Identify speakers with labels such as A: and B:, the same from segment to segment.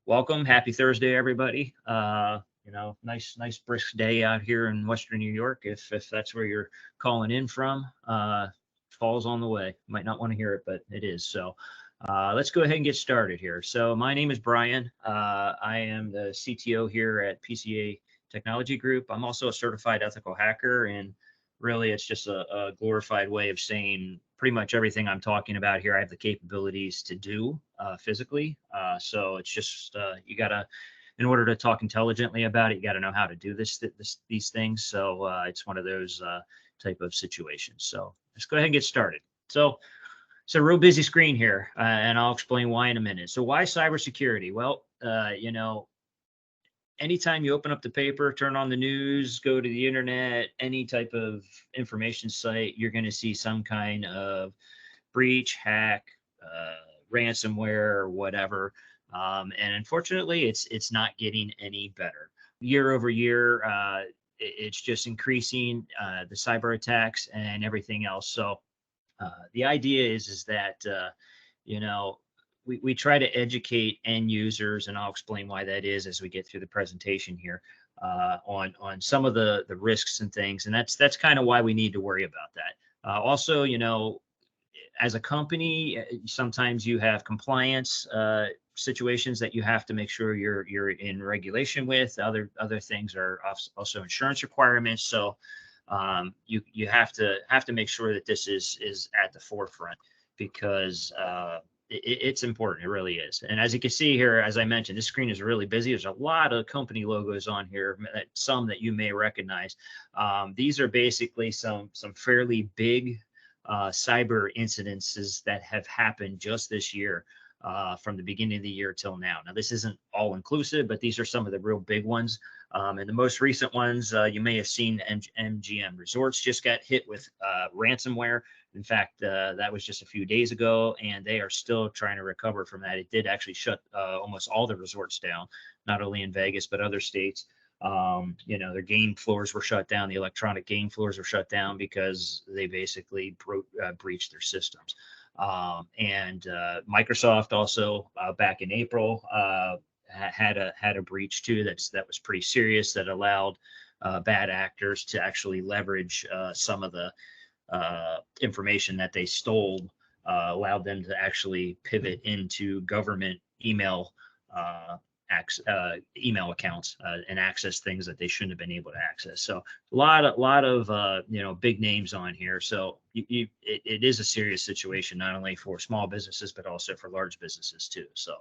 A: welcome. Happy Thursday, everybody. Nice brisk day out here in Western New York. If that's where you're calling in from, fall's on the way. Might not want to hear it, but it is. So let's go ahead and get started here. So my name is Brian. I am the CTO here at PCA Technology Group. I'm also a certified ethical hacker, and really it's just a glorified way of saying pretty much everything I'm talking about here I have the capabilities to do physically. So it's just in order to talk intelligently about it, you got to know how to do these things. So it's one of those type of situations. So let's go ahead and get started. So it's a real busy screen here, and I'll explain why in a minute. So why cybersecurity? Well, anytime you open up the paper, turn on the news, go to the internet, any type of information site, you're going to see some kind of breach, hack, ransomware, or whatever. And unfortunately, it's not getting any better. Year over year, it's just increasing, the cyber attacks and everything else. So the idea is that we try to educate end users, and I'll explain why that is as we get through the presentation here, on some of the risks and things, and that's kind of why we need to worry about that. Also, as a company, sometimes you have compliance situations that you have to make sure you're in regulation with. Other things are also insurance requirements. So you have to make sure that this is at the forefront, because it's important. It really is. And as you can see here, as I mentioned, this screen is really busy. There's a lot of company logos on here, some that you may recognize. These are basically some fairly big cyber incidences that have happened just this year, from the beginning of the year till now. Now, this isn't all inclusive, but these are some of the real big ones. And the most recent ones, you may have seen MGM Resorts just got hit with ransomware. In fact, that was just a few days ago, and they are still trying to recover from that. It did actually shut almost all the resorts down, not only in Vegas, but other states. Their game floors were shut down. The electronic game floors were shut down because they basically breached their systems. And Microsoft also back in April had a breach too. That was pretty serious. That allowed bad actors to actually leverage some of the information that they stole, allowed them to actually pivot into government email email accounts and access things that they shouldn't have been able to access. So a lot of big names on here. So it is a serious situation, not only for small businesses but also for large businesses too. So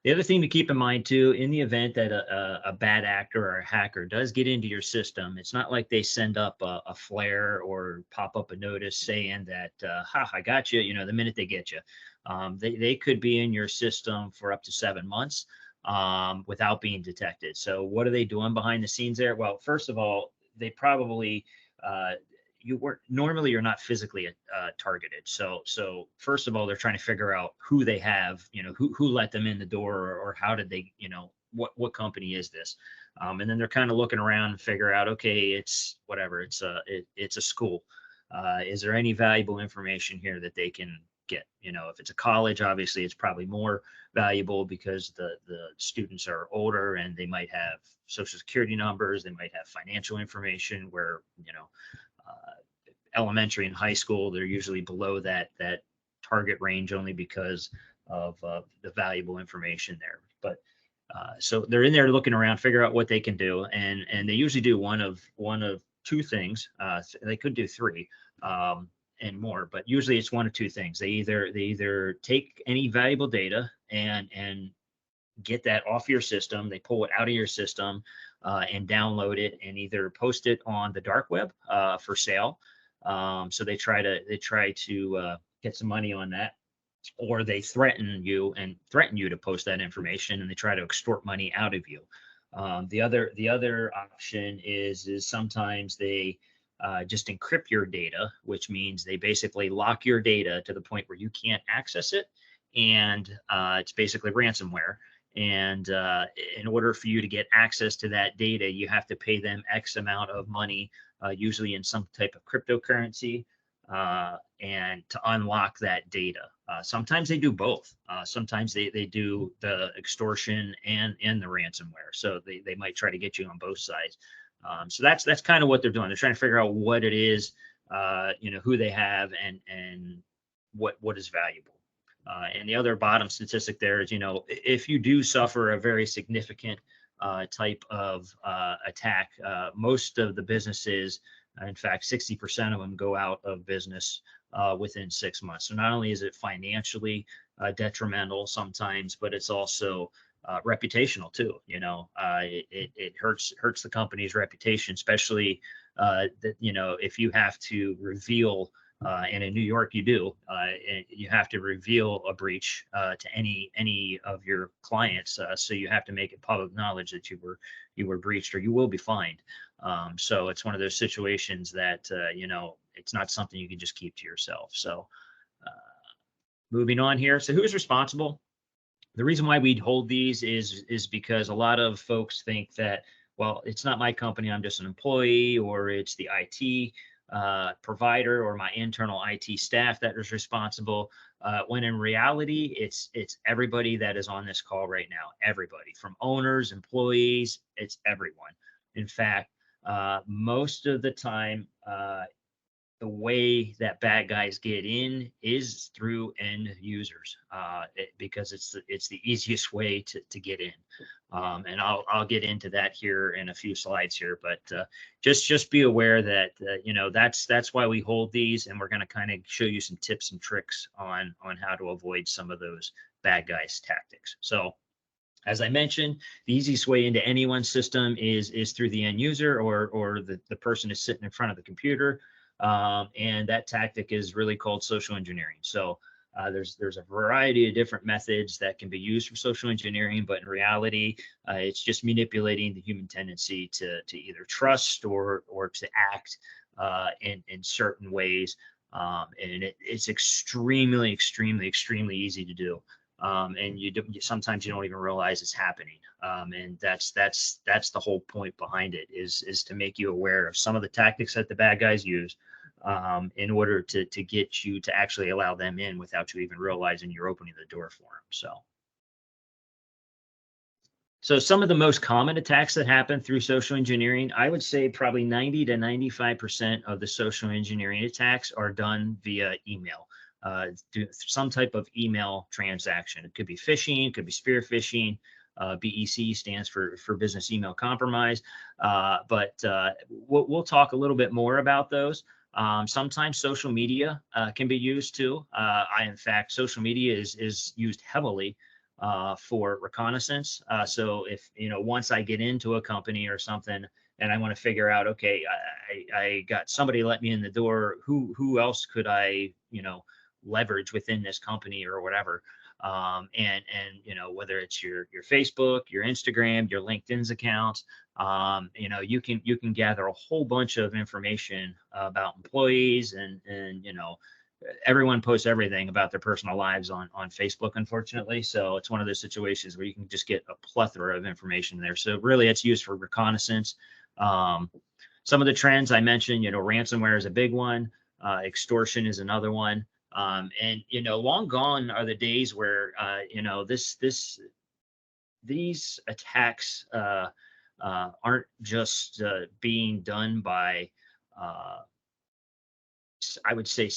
A: the other thing to keep in mind too, in the event that a bad actor or a hacker does get into your system, it's not like they send up a flare or pop up a notice saying that, I got you, the minute they get you. They could be in your system for up to 7 months without being detected. So what are they doing behind the scenes there? Well, first of all, they probably, you're not physically targeted. So first of all, they're trying to figure out who they have, who let them in the door, or how did they, what company is this? And then they're kind of looking around and figure out, okay, it's whatever, it's a school. Is there any valuable information here that they can get? If it's a college, obviously it's probably more valuable because the students are older and they might have social security numbers, they might have financial information, where elementary and high school, they're usually below that target range, only because of the valuable information there. But so they're in there looking around, figure out what they can do, and they usually do one of two things. They could do three and more, but usually it's one of two things. They either take any valuable data and get that off your system. They pull it out of your system and download it, and either post it on the dark web for sale. So they try to get some money on that, or they threaten you to post that information, and they try to extort money out of you. The other option is sometimes they just encrypt your data, which means they basically lock your data to the point where you can't access it, and it's basically ransomware. And in order for you to get access to that data, you have to pay them X amount of money, usually in some type of cryptocurrency, and to unlock that data. Sometimes they do both. Sometimes they do the extortion and the ransomware. So they might try to get you on both sides. So that's kind of what they're doing. They're trying to figure out what it is, who they have, and what is valuable. And the other bottom statistic there is, if you do suffer a very significant type of attack, most of the businesses, in fact, 60% of them go out of business within 6 months. So not only is it financially detrimental sometimes, but it's also reputational too. It hurts the company's reputation, especially that if you have to reveal. And in New York, you do. You have to reveal a breach to any of your clients. So you have to make it public knowledge that you were breached, or you will be fined. So it's one of those situations that it's not something you can just keep to yourself. So moving on here. So who's responsible? The reason why we hold these is because a lot of folks think that, well, it's not my company, I'm just an employee, or it's the IT provider or my internal IT staff that is responsible. When in reality, it's everybody that is on this call right now. Everybody, from owners, employees, it's everyone. In fact, most of the time, the way that bad guys get in is through end users, because it's the easiest way to get in. And I'll get into that here in a few slides here, but just be aware that that's why we hold these, and we're going to kind of show you some tips and tricks on how to avoid some of those bad guys tactics. So as I mentioned, the easiest way into anyone's system is through the end user, or the person is sitting in front of the computer. And that tactic is really called social engineering. So there's a variety of different methods that can be used for social engineering, but in reality, it's just manipulating the human tendency to either trust or to act in certain ways. And it's extremely easy to do. And sometimes you don't even realize it's happening. And that's the whole point behind it, is to make you aware of some of the tactics that the bad guys use, in order to get you to actually allow them in without you even realizing you're opening the door for them. So some of the most common attacks that happen through social engineering, I would say probably 90 to 95% of the social engineering attacks are done via email. Some type of email transaction. It could be phishing, it could be spear phishing. BEC stands for business email compromise. But we'll talk a little bit more about those. Sometimes social media can be used too. In fact, social media is used heavily for reconnaissance. So if, once I get into a company or something and I want to figure out, okay, I got somebody let me in the door, who else could I, leverage within this company or whatever. And whether it's your Facebook, your Instagram, your LinkedIn's accounts, you can gather a whole bunch of information about employees, and everyone posts everything about their personal lives on Facebook, unfortunately. So it's one of those situations where you can just get a plethora of information there. So really, it's used for reconnaissance. Some of the trends I mentioned, ransomware is a big one. Extortion is another one. And long gone are the days where these attacks aren't just being done by I would say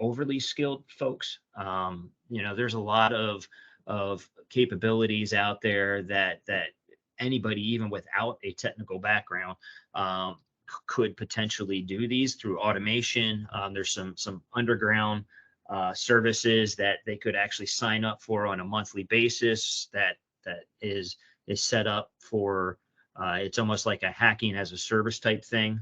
A: overly skilled folks. There's a lot of capabilities out there that anybody, even without a technical background, could potentially do these through automation. There's some underground services that they could actually sign up for on a monthly basis that is set up for it's almost like a hacking as a service type thing.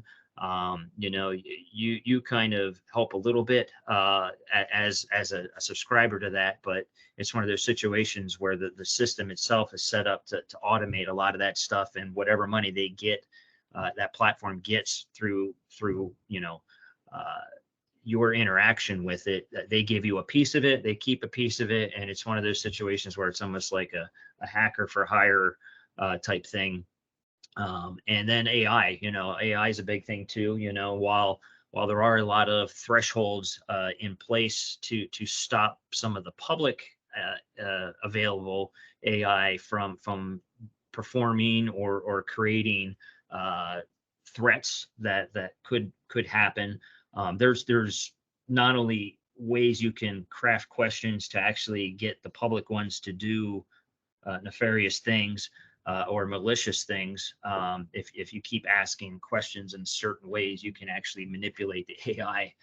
A: You kind of help a little bit as a subscriber to that, but it's one of those situations where the system itself is set up to automate a lot of that stuff, and whatever money they get, that platform gets through your interaction with it. They give you a piece of it, they keep a piece of it, and it's one of those situations where it's almost like a hacker for hire type thing. And then AI, AI is a big thing too. while there are a lot of thresholds in place to stop some of the public available AI from performing or creating threats that could happen. There's not only ways you can craft questions to actually get the public ones to do nefarious things or malicious things. If you keep asking questions in certain ways, you can actually manipulate the AI,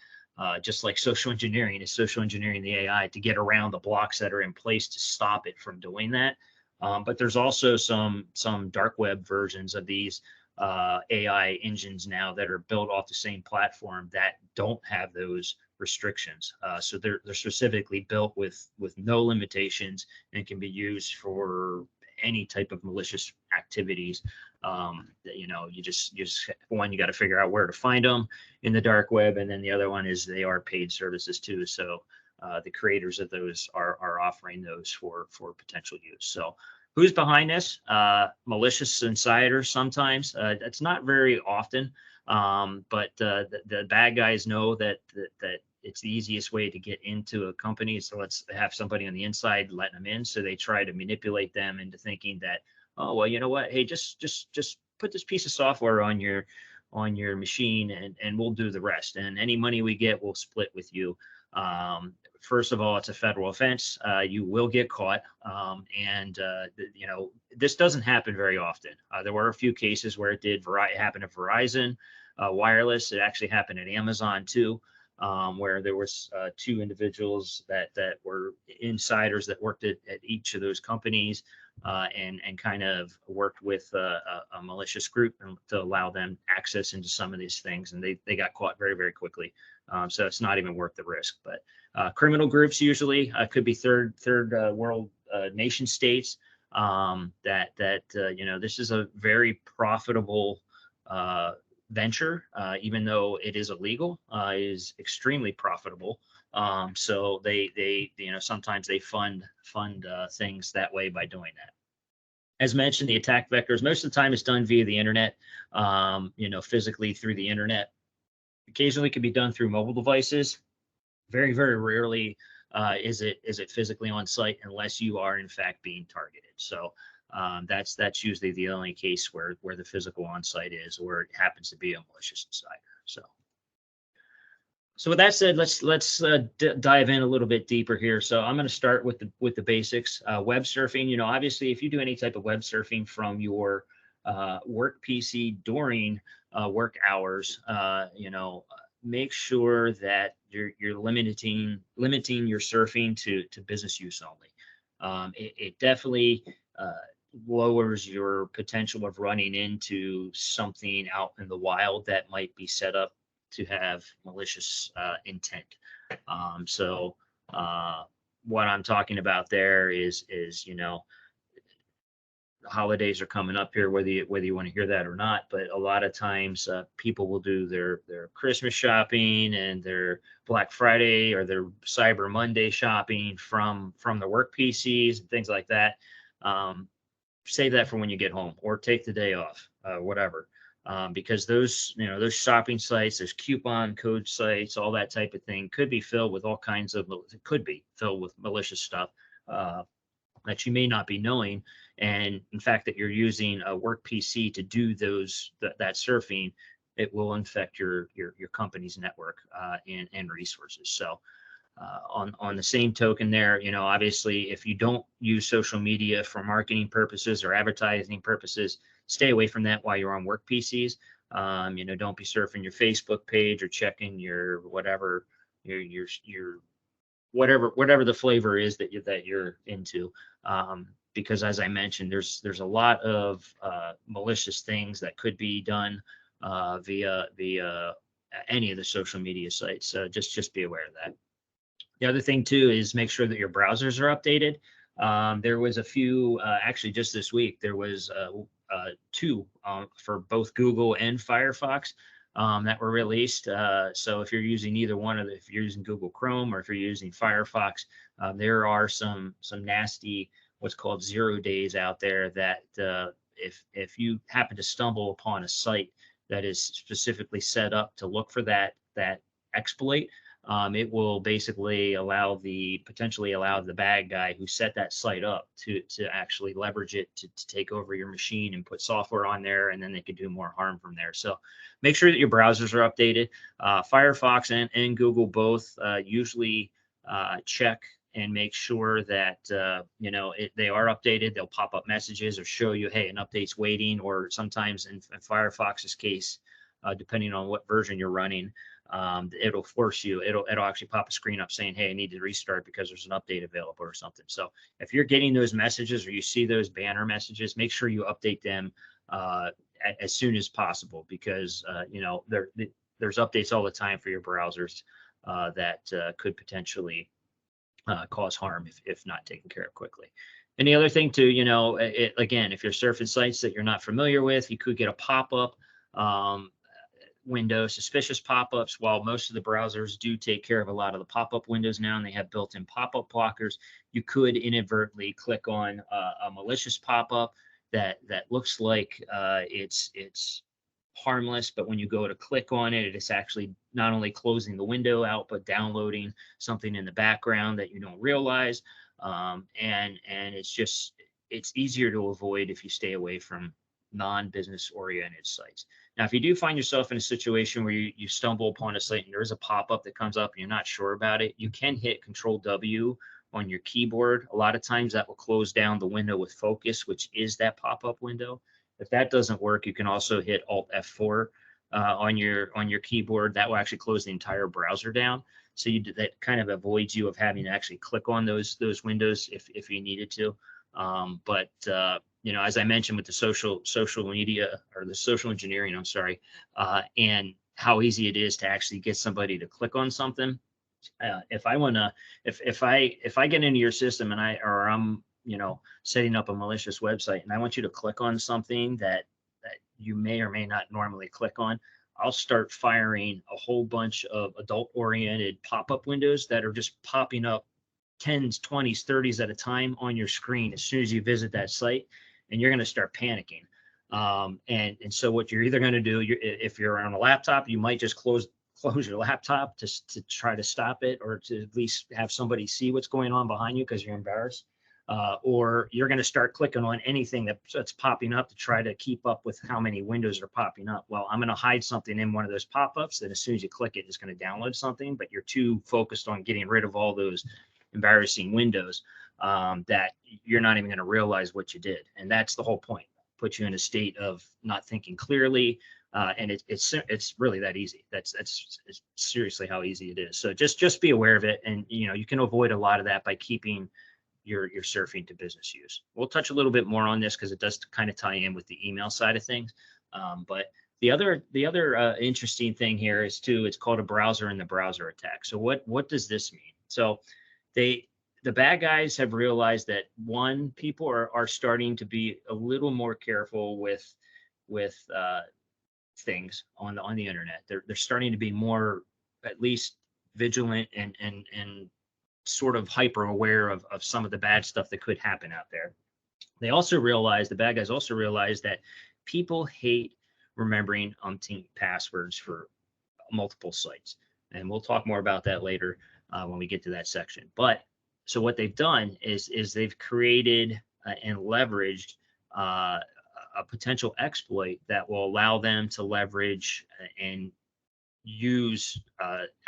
A: just like social engineering is social engineering the AI to get around the blocks that are in place to stop it from doing that. But there's also some dark web versions of these AI engines now that are built off the same platform that don't have those restrictions. So they're specifically built with no limitations and can be used for any type of malicious activities. You know, you just one, you got to figure out where to find them in the dark web, and then the other one is they are paid services too. So the creators of those are offering those for potential use. So who's behind this? Malicious insiders sometimes. It's not very often, but the bad guys know that it's the easiest way to get into a company. So let's have somebody on the inside letting them in. So they try to manipulate them into thinking that, oh, well, you know what? Hey, just put this piece of software on your machine and we'll do the rest. And any money we get, we'll split with you. First of all, it's a federal offense. You will get caught. You know, this doesn't happen very often. There were a few cases where it did happen at Verizon Wireless. It actually happened at Amazon too. Where there was two individuals that were insiders that worked at each of those companies and kind of worked with a malicious group to allow them access into some of these things, and they got caught very, very quickly. So it's not even worth the risk. But criminal groups usually could be third world nation states that you know, this is a very profitable venture, even though it is illegal, is extremely profitable. So they you know, sometimes they fund things that way by doing that. As mentioned, the attack vectors, most of the time it's done via the internet, you know, physically through the internet. Occasionally it can be done through mobile devices. Very, very rarely is it physically on site unless you are in fact being targeted. So that's usually the only case where the physical on-site is, or it happens to be a malicious insider. So with that said, let's dive in a little bit deeper here. So I'm going to start with the basics. Web surfing. You know, obviously, if you do any type of web surfing from your work PC during work hours, you know, make sure that you're limiting your surfing to business use only. It definitely lowers your potential of running into something out in the wild that might be set up to have malicious intent. So what I'm talking about there is you know, holidays are coming up here, whether you want to hear that or not. But a lot of times people will do their Christmas shopping and their Black Friday or their Cyber Monday shopping from the work PCs and things like that. Save that for when you get home, or take the day off, whatever. Because those, you know, those shopping sites, those coupon code sites, all that type of thing could be filled with all kinds of, it could be filled with malicious stuff that you may not be knowing. And in fact, that you're using a work PC to do that surfing, it will infect your company's network and resources. So on the same token there, you know, obviously, if you don't use social media for marketing purposes or advertising purposes, stay away from that while you're on work PCs. You know, don't be surfing your Facebook page or checking your whatever your whatever the flavor is that you're into. Because as I mentioned, there's a lot of malicious things that could be done via any of the social media sites. So just be aware of that. The other thing too is make sure that your browsers are updated. There was a few, actually just this week, there was two for both Google and Firefox that were released. So if you're using either one of if you're using Google Chrome or if you're using Firefox, there are some nasty what's called 0 days out there that if you happen to stumble upon a site that is specifically set up to look for that that exploit, it will basically potentially allow the bad guy who set that site up to actually leverage it to take over your machine and put software on there, and then they could do more harm from there. So make sure that your browsers are updated. Firefox and Google both usually check and make sure that they are updated. They'll pop up messages or show you, hey, an update's waiting, or sometimes in Firefox's case, depending on what version you're running, it'll force you, it'll actually pop a screen up saying, hey, I need to restart because there's an update available or something. So if you're getting those messages or you see those banner messages, make sure you update them as soon as possible, because there's updates all the time for your browsers that could potentially cause harm if not taken care of quickly. And the other thing too, again, if you're surfing sites that you're not familiar with, you could get a pop-up window, suspicious pop-ups. While most of the browsers do take care of a lot of the pop-up windows now, and they have built-in pop-up blockers, you could inadvertently click on a malicious pop-up that looks like it's harmless, but when you go to click on it, it's actually not only closing the window out, but downloading something in the background that you don't realize. And it's easier to avoid if you stay away from non-business oriented sites. Now, if you do find yourself in a situation where you stumble upon a site and there is a pop-up that comes up and you're not sure about it, you can hit Control-W on your keyboard. A lot of times that will close down the window with focus, which is that pop-up window. If that doesn't work, you can also hit Alt F4 on your keyboard. That will actually close the entire browser down. So that kind of avoids you of having to actually click on those windows if you needed to. As I mentioned with the social media, or the social engineering, I'm sorry, and how easy it is to actually get somebody to click on something. If I get into your system and I'm setting up a malicious website and I want you to click on something that you may or may not normally click on, I'll start firing a whole bunch of adult-oriented pop-up windows that are just popping up 10s, 20s, 30s at a time on your screen as soon as you visit that site, and you're going to start panicking. And so what you're either going to do, if you're on a laptop, you might just close your laptop to try to stop it, or to at least have somebody see what's going on behind you because you're embarrassed. Or you're going to start clicking on anything that's popping up to try to keep up with how many windows are popping up. Well, I'm going to hide something in one of those pop-ups that as soon as you click it, it's going to download something, but you're too focused on getting rid of all those embarrassing windows that you're not even going to realize what you did. And that's the whole point. Put you in a state of not thinking clearly. And it's really that easy. That's seriously how easy it is. So just be aware of it. And, you can avoid a lot of that by keeping your surfing to business use. We'll touch a little bit more on this because it does kind of tie in with the email side of things. But the other interesting thing here is too, it's called a browser in the browser attack. So what does this mean? So the bad guys have realized that people are starting to be a little more careful with things on the internet. They're starting to be more, at least, vigilant and sort of hyper aware of some of the bad stuff that could happen out there. The bad guys also realize that people hate remembering umpteen passwords for multiple sites. And we'll talk more about that later when we get to that section. But so what they've done is they've created and leveraged a potential exploit that will allow them to leverage and use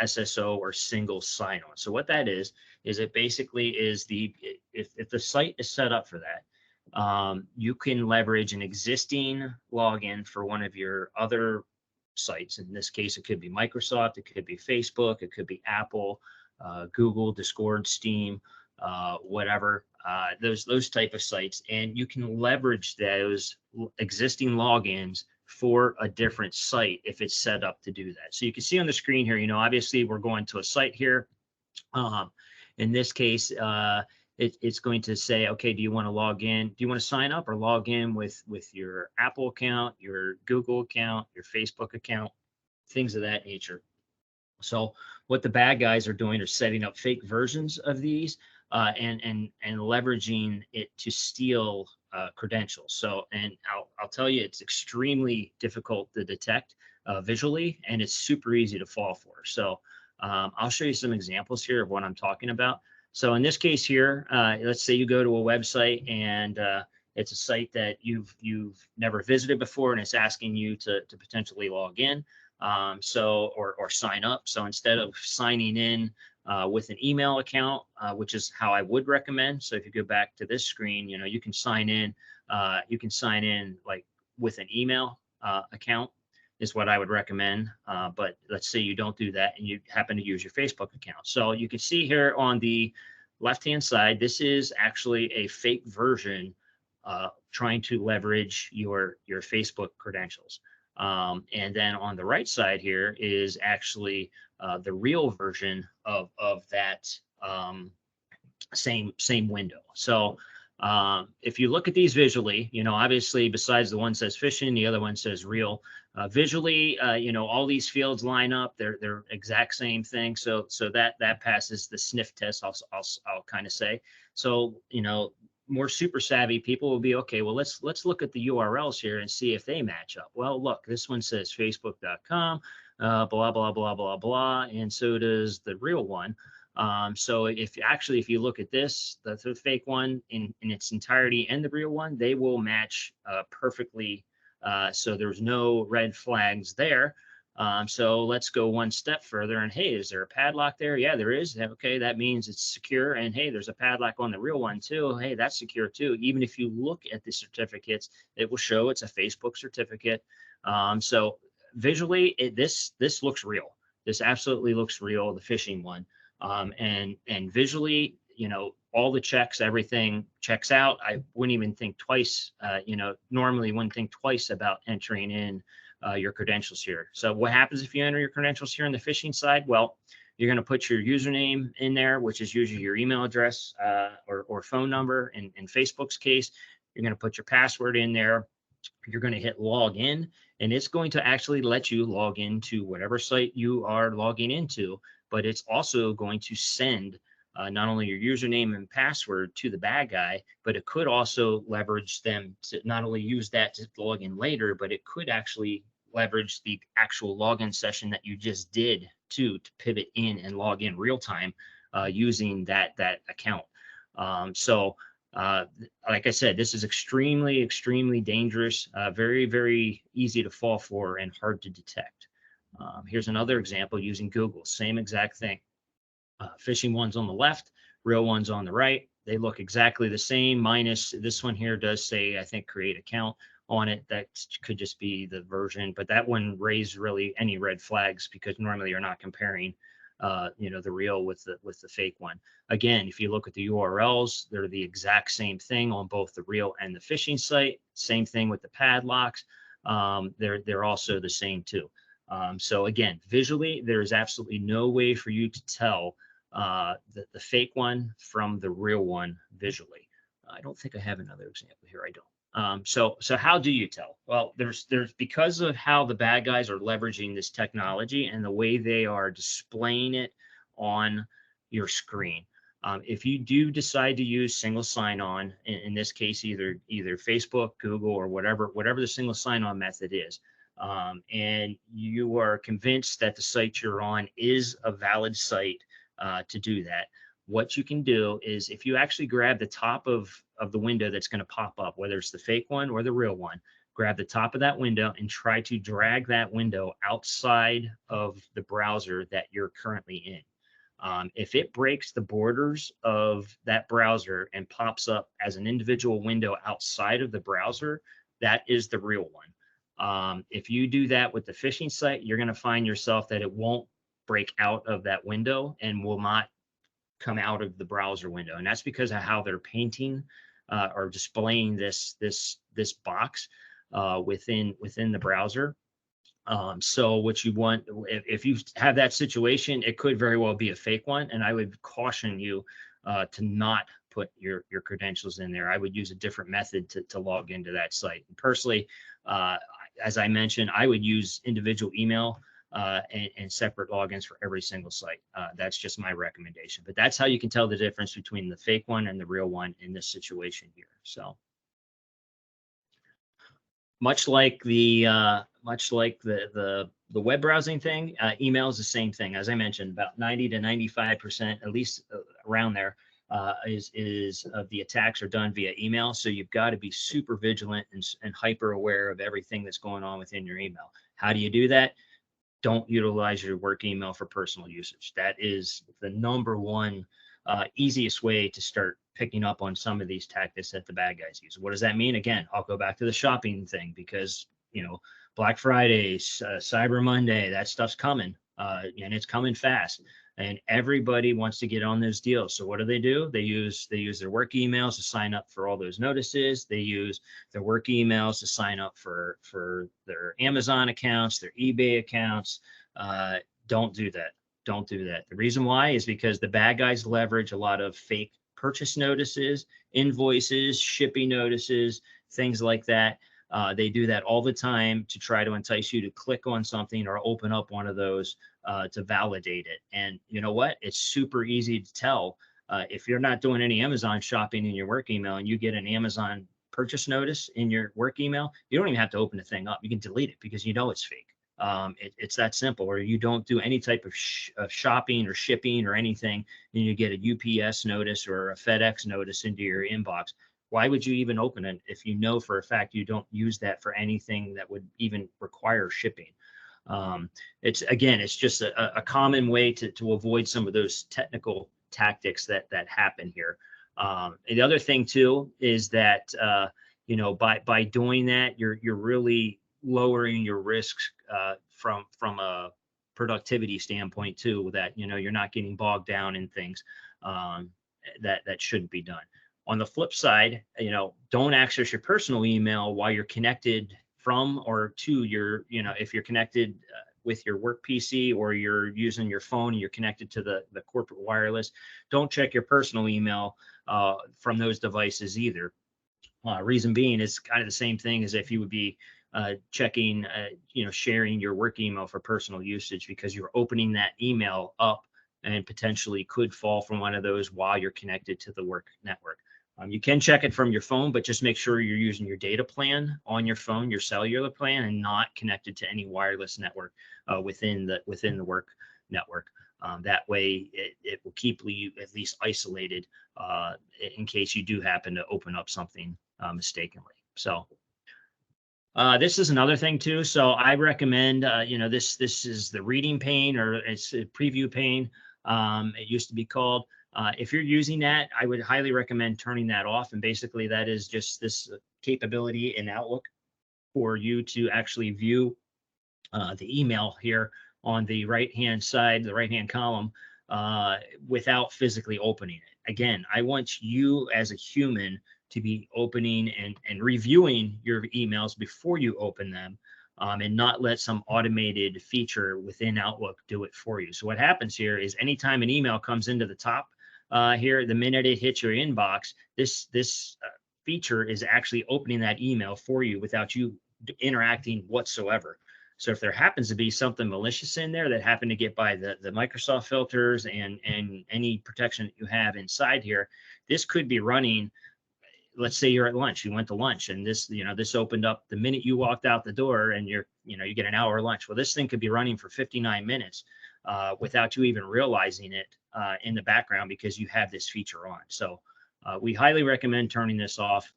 A: SSO, or single sign-on. So what that is it basically is if the site is set up for that, you can leverage an existing login for one of your other sites. In this case, it could be Microsoft, it could be Facebook, it could be Apple, Google, Discord, Steam, whatever, those type of sites. And you can leverage those existing logins for a different site if it's set up to do that. So you can see on the screen here, obviously we're going to a site here. In this case, it's going to say, okay, do you want to log in? Do you want to sign up or log in with your Apple account, your Google account, your Facebook account, things of that nature. So what the bad guys are doing are setting up fake versions of these and leveraging it to steal credentials. So, and I'll tell you, it's extremely difficult to detect. visually, and it's super easy to fall for. So I'll show you some examples here of what I'm talking about. So in this case here, let's say you go to a website and it's a site that you've never visited before, and it's asking you to potentially log in, or sign up. So instead of signing in with an email account, which is how I would recommend. So if you go back to this screen, you can sign in. You can sign in like with an email account is what I would recommend. But let's say you don't do that and you happen to use your Facebook account. So you can see here on the left-hand side, this is actually a fake version trying to leverage your Facebook credentials. And then on the right side here is actually the real version of that same window. So if you look at these visually, obviously besides the one says phishing, the other one says real. Visually, all these fields line up. They're exact same thing. So that passes the sniff test. I'll kind of say. So more super savvy people will be okay. Well, let's look at the URLs here and see if they match up. Well, look, this one says facebook.com, blah blah blah blah blah, and so does the real one. So if you look at this, the fake one in its entirety and the real one, they will match perfectly. So there's no red flags there. So let's go one step further. And hey, is there a padlock there? Yeah, there is. Okay, that means it's secure. And hey, there's a padlock on the real one too. Hey, that's secure too. Even if you look at the certificates, it will show it's a Facebook certificate. So visually, this looks real. This absolutely looks real. The phishing one. And visually, all the checks, everything checks out. I wouldn't even think twice, normally wouldn't think twice about entering in your credentials here. So what happens if you enter your credentials here on the phishing side? Well, you're going to put your username in there, which is usually your email address or phone number. In Facebook's case, you're going to put your password in there. You're going to hit log in, and it's going to actually let you log into whatever site you are logging into, but it's also going to send not only your username and password to the bad guy, but it could also leverage them to not only use that to log in later, but it could actually leverage the actual login session that you just did to pivot in and log in real time using that account. Like I said, this is extremely, extremely dangerous, very, very easy to fall for and hard to detect. Here's another example using Google, same exact thing. Phishing one's on the left, real one's on the right. They look exactly the same, minus this one here does say, I think, create account on it. That could just be the version, but that wouldn't raise really any red flags because normally you're not comparing the real with the fake one. Again, if you look at the URLs, they're the exact same thing on both the real and the phishing site. Same thing with the padlocks. They're also the same too. So again, visually, there's absolutely no way for you to tell the fake one from the real one visually. I don't think I have another example here. I don't. So how do you tell? Well, there's because of how the bad guys are leveraging this technology and the way they are displaying it on your screen. If you do decide to use single sign-on, in this case, either Facebook, Google, or whatever the single sign-on method is, and you are convinced that the site you're on is a valid site to do that, what you can do is if you actually grab the top of the window that's going to pop up, whether it's the fake one or the real one, grab the top of that window and try to drag that window outside of the browser that you're currently in. If it breaks the borders of that browser and pops up as an individual window outside of the browser, that is the real one. If you do that with the phishing site, you're going to find yourself that it won't break out of that window and will not come out of the browser window. And that's because of how they're painting or displaying this box within the browser. So what you want, if you have that situation, it could very well be a fake one. And I would caution you to not put your credentials in there. I would use a different method to log into that site. And personally, as I mentioned, I would use individual email and separate logins for every single site. That's just my recommendation. But that's how you can tell the difference between the fake one and the real one in this situation here. So much like the web browsing thing, email is the same thing. As I mentioned, about 90 to 95%, at least around there, is of the attacks are done via email. So you've got to be super vigilant and hyper aware of everything that's going on within your email. How do you do that? Don't utilize your work email for personal usage. That is the number one easiest way to start picking up on some of these tactics that the bad guys use. What does that mean? Again, I'll go back to the shopping thing because, Black Friday, Cyber Monday, that stuff's coming, and it's coming fast. And everybody wants to get on those deals. So what do? They use their work emails to sign up for all those notices. They use their work emails to sign up for their Amazon accounts, their eBay accounts. Don't do that. Don't do that. The reason why is because the bad guys leverage a lot of fake purchase notices, invoices, shipping notices, things like that. They do that all the time to try to entice you to click on something or open up one of those to validate it. And you know what? It's super easy to tell if you're not doing any Amazon shopping in your work email and you get an Amazon purchase notice in your work email, you don't even have to open the thing up. You can delete it because you know it's fake. It's that simple. Or you don't do any type of shopping or shipping or anything, and you get a UPS notice or a FedEx notice into your inbox. Why would you even open it if you know for a fact you don't use that for anything that would even require shipping? It's just a common way to avoid some of those technical tactics that happen here. And the other thing too is that by doing that, you're really lowering your risks from a productivity standpoint too. That you're not getting bogged down in things that shouldn't be done. On the flip side, don't access your personal email while you're connected from or to your, if you're connected with your work PC or you're using your phone and you're connected to the corporate wireless, don't check your personal email from those devices either. Reason being, it's kind of the same thing as if you would be checking, sharing your work email for personal usage, because you're opening that email up and potentially could fall from one of those while you're connected to the work network. You can check it from your phone, but just make sure you're using your data plan on your phone, your cellular plan, and not connected to any wireless network within the work network. That way, it will keep you at least isolated in case you do happen to open up something mistakenly. So this is another thing too. So I recommend, this is the reading pane, or it's a preview pane. It used to be called. If you're using that, I would highly recommend turning that off. And basically that is just this capability in Outlook for you to actually view the email here on the right-hand side, the right-hand column, without physically opening it. Again, I want you as a human to be opening and reviewing your emails before you open them, and not let some automated feature within Outlook do it for you. So what happens here is anytime an email comes into the top here, the minute it hits your inbox, this feature is actually opening that email for you without you interacting whatsoever. So if there happens to be something malicious in there that happened to get by the Microsoft filters and any protection that you have inside here, this could be running. Let's say you're at lunch, you went to lunch, and this opened up the minute you walked out the door, and you get an hour lunch. Well, this thing could be running for 59 minutes without you even realizing it in the background, because you have this feature on. So we highly recommend turning this off.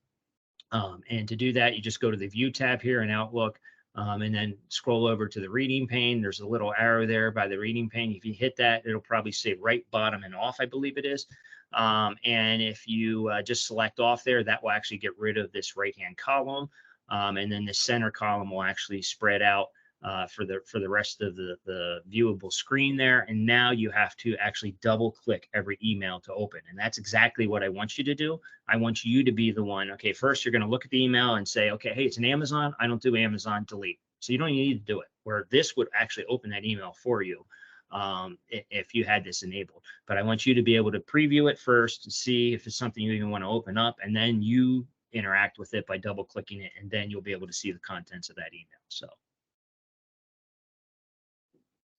A: And to do that, you just go to the View tab here in Outlook, and then scroll over to the reading pane. There's a little arrow there by the reading pane. If you hit that, it'll probably say right bottom and off, I believe it is. And if you just select off there, that will actually get rid of this right-hand column. And then the center column will actually spread out for the rest of the viewable screen there. And now you have to actually double click every email to open. And that's exactly what I want you to do. I want you to be the one. Okay, first you're going to look at the email and say, okay, hey, it's an Amazon. I don't do Amazon, delete. So you don't even need to do it, where this would actually open that email for you if you had this enabled. But I want you to be able to preview it first to see if it's something you even want to open up, and then you interact with it by double clicking it, and then you'll be able to see the contents of that email.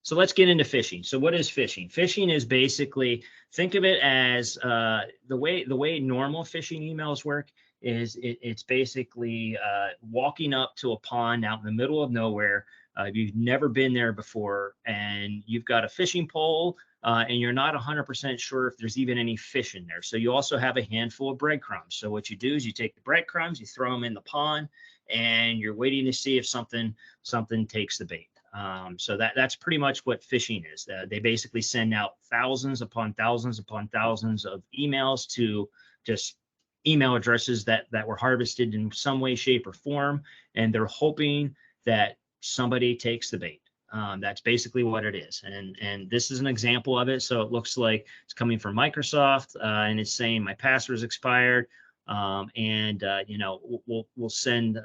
A: So let's get into phishing. So what is phishing? Phishing is basically, think of it as the way normal phishing emails work is it's basically walking up to a pond out in the middle of nowhere. You've never been there before, and you've got a fishing pole, and you're not 100% sure if there's even any fish in there. So you also have a handful of breadcrumbs. So what you do is you take the breadcrumbs, you throw them in the pond, and you're waiting to see if something takes the bait. So that's pretty much what phishing is. They basically send out thousands upon thousands upon thousands of emails to just email addresses that were harvested in some way, shape, or form, and they're hoping that somebody takes the bait. That's basically what it is. And this is an example of it. So it looks like it's coming from Microsoft, and it's saying my password's expired. You know, we'll send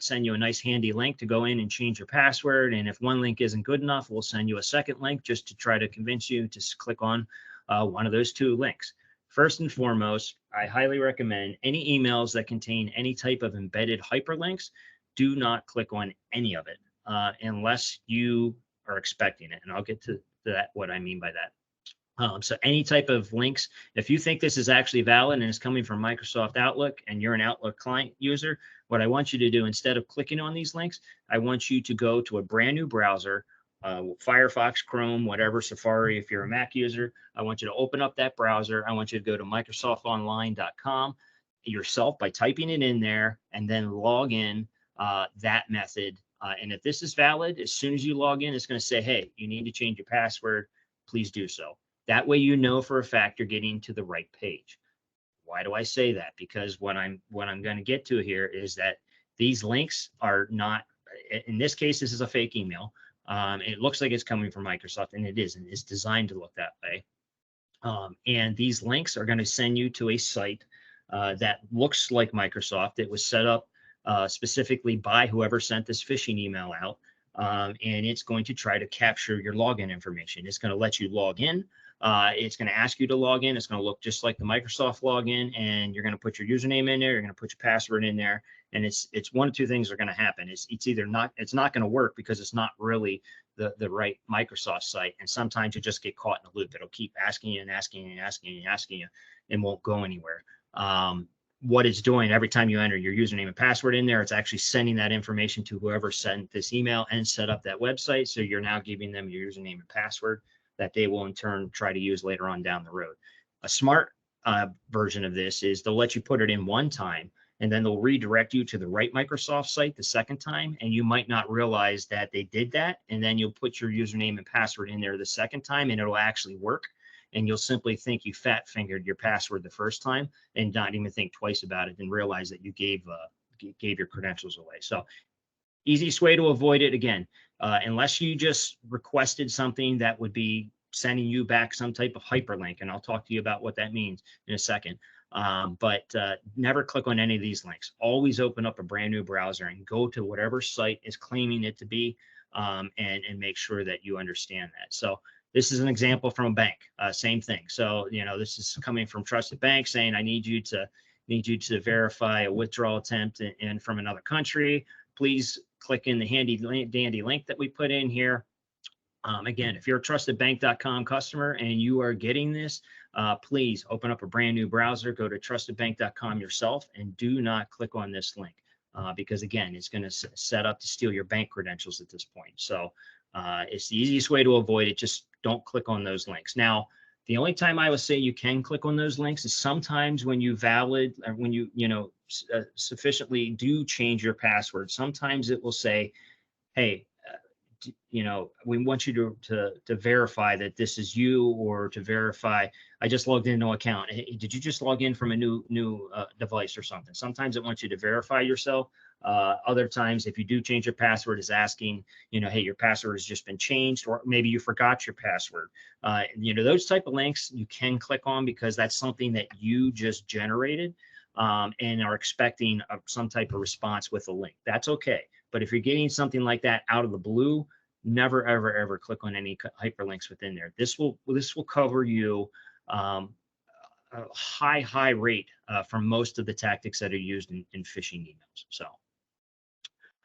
A: you a nice handy link to go in and change your password. And if one link isn't good enough, we'll send you a second link just to try to convince you to click on one of those two links. First and foremost, I highly recommend any emails that contain any type of embedded hyperlinks. Do not click on any of it unless you are expecting it. And I'll get to that, what I mean by that. So any type of links, if you think this is actually valid and it's coming from Microsoft Outlook and you're an Outlook client user, what I want you to do, instead of clicking on these links, I want you to go to a brand new browser, Firefox, Chrome, whatever, Safari, if you're a Mac user. I want you to open up that browser. I want you to go to microsoftonline.com yourself by typing it in there and then log in that method. And if this is valid, as soon as you log in, it's going to say, hey, you need to change your password. Please do so. That way, you know for a fact you're getting to the right page. Why do I say that? Because what I'm going to get to here is that these links are not, in this case, this is a fake email. It looks like it's coming from Microsoft, and it isn't. It's designed to look that way. And these links are going to send you to a site that looks like Microsoft. It was set up specifically by whoever sent this phishing email out. And it's going to try to capture your login information. It's going to let you log in. It's going to ask you to log in. It's going to look just like the Microsoft login, and you're going to put your username in there. You're going to put your password in there, and it's one of two things are going to happen. It's either not, it's not going to work because it's not really the right Microsoft site, and sometimes you just get caught in a loop. It'll keep asking you and asking you and asking you and asking you, and won't go anywhere. What it's doing every time you enter your username and password in there, it's actually sending that information to whoever sent this email and set up that website. So you're now giving them your username and password that they will in turn try to use later on down the road. A smart version of this is they'll let you put it in one time, and then they'll redirect you to the right Microsoft site the second time, and you might not realize that they did that, and then you'll put your username and password in there the second time, and it'll actually work, and you'll simply think you fat-fingered your password the first time and not even think twice about it and realize that you gave your credentials away. So easiest way to avoid it, again, unless you just requested something that would be sending you back some type of hyperlink, and I'll talk to you about what that means in a second. But never click on any of these links. Always open up a brand new browser and go to whatever site is claiming it to be, and make sure that you understand that. So this is an example from a bank, same thing. So, you know, this is coming from Trusted Bank saying, I need you to verify a withdrawal attempt and from another country. Please click in the handy dandy link that we put in here. Again, if you're a trustedbank.com customer and you are getting this, please open up a brand new browser, go to trustedbank.com yourself, and do not click on this link because, again, it's going to set up to steal your bank credentials at this point. So it's the easiest way to avoid it. Just don't click on those links. Now, the only time I would say you can click on those links is sometimes when you sufficiently do change your password. Sometimes it will say, hey, we want you to verify that this is you, or to verify, I just logged into an account. Hey, did you just log in from a new device or something? Sometimes it wants you to verify yourself. Other times, if you do change your password, is asking, hey, your password has just been changed, or maybe you forgot your password. Those type of links you can click on because that's something that you just generated, and are expecting some type of response with a link. That's okay. But if you're getting something like that out of the blue, never, ever, ever click on any hyperlinks within there. This will cover you a high rate from most of the tactics that are used in phishing emails. So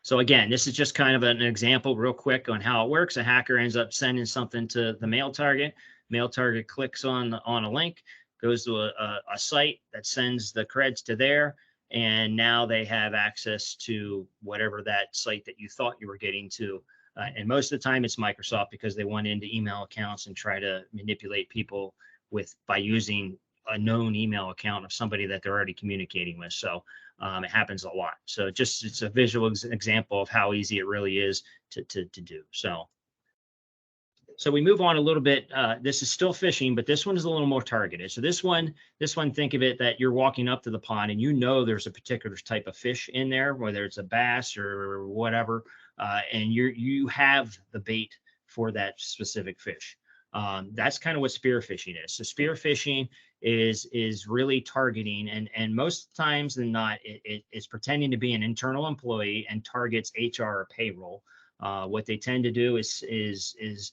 A: So again, this is just kind of an example real quick on how it works. A hacker ends up sending something to the mail target. Mail target clicks on a link, goes to a site that sends the creds to there, and now they have access to whatever that site that you thought you were getting to. And most of the time it's Microsoft, because they went into email accounts and try to manipulate people by using a known email account of somebody that they're already communicating with. So it happens a lot. So it's a visual example of how easy it really is to do. So we move on a little bit. This is still phishing, but this one is a little more targeted. So this one, think of it that you're walking up to the pond and you know there's a particular type of fish in there, whether it's a bass or whatever, and you have the bait for that specific fish. That's kind of what spear phishing is. So spear phishing is really targeting, and most times than not, it's pretending to be an internal employee and targets HR or payroll. What they tend to do is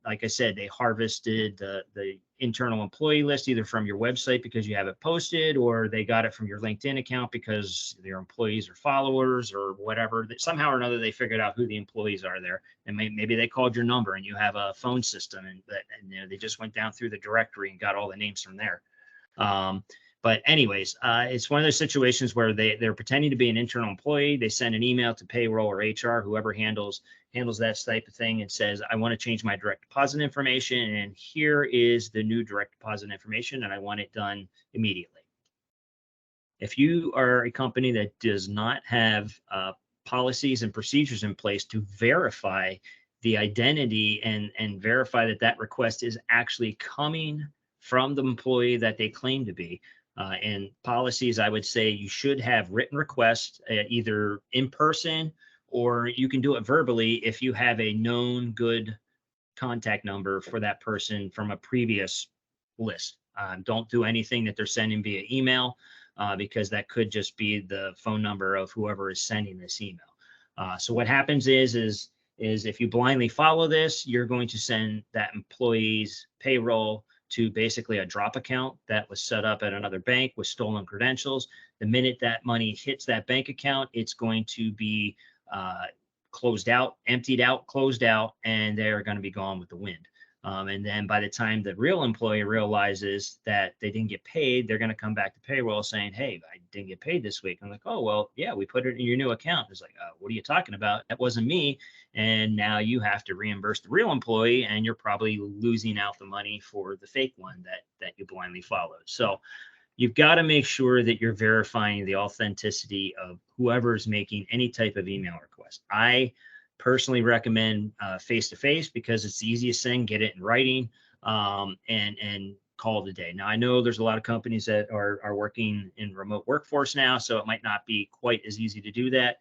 A: like I said, they harvested the internal employee list either from your website because you have it posted, or they got it from your LinkedIn account because their employees are followers or whatever. Somehow or another, they figured out who the employees are there, and maybe they called your number and you have a phone system, and you know, they just went down through the directory and got all the names from there. But anyways, it's one of those situations where they're pretending to be an internal employee. They send an email to payroll or HR, whoever handles that type of thing, and says, I want to change my direct deposit information, and here is the new direct deposit information, and I want it done immediately. If you are a company that does not have policies and procedures in place to verify the identity and verify that request is actually coming from the employee that they claim to be, and policies, I would say you should have written requests either in person, or you can do it verbally if you have a known good contact number for that person from a previous list. Don't do anything that they're sending via email, because that could just be the phone number of whoever is sending this email. So what happens is if you blindly follow this, you're going to send that employee's payroll to basically a drop account that was set up at another bank with stolen credentials. The minute that money hits that bank account, it's going to be closed out, emptied out, closed out, and they're going to be gone with the wind. And then by the time the real employee realizes that they didn't get paid, they're going to come back to payroll saying, hey, I didn't get paid this week. I'm like, oh, well, yeah, we put it in your new account. It's like, what are you talking about? That wasn't me. And now you have to reimburse the real employee, and you're probably losing out the money for the fake one that you blindly followed. So you've got to make sure that you're verifying the authenticity of whoever's making any type of email request. I personally recommend face-to-face because it's the easiest thing. Get it in writing, and call it a day. Now, I know there's a lot of companies that are working in remote workforce now, so it might not be quite as easy to do that,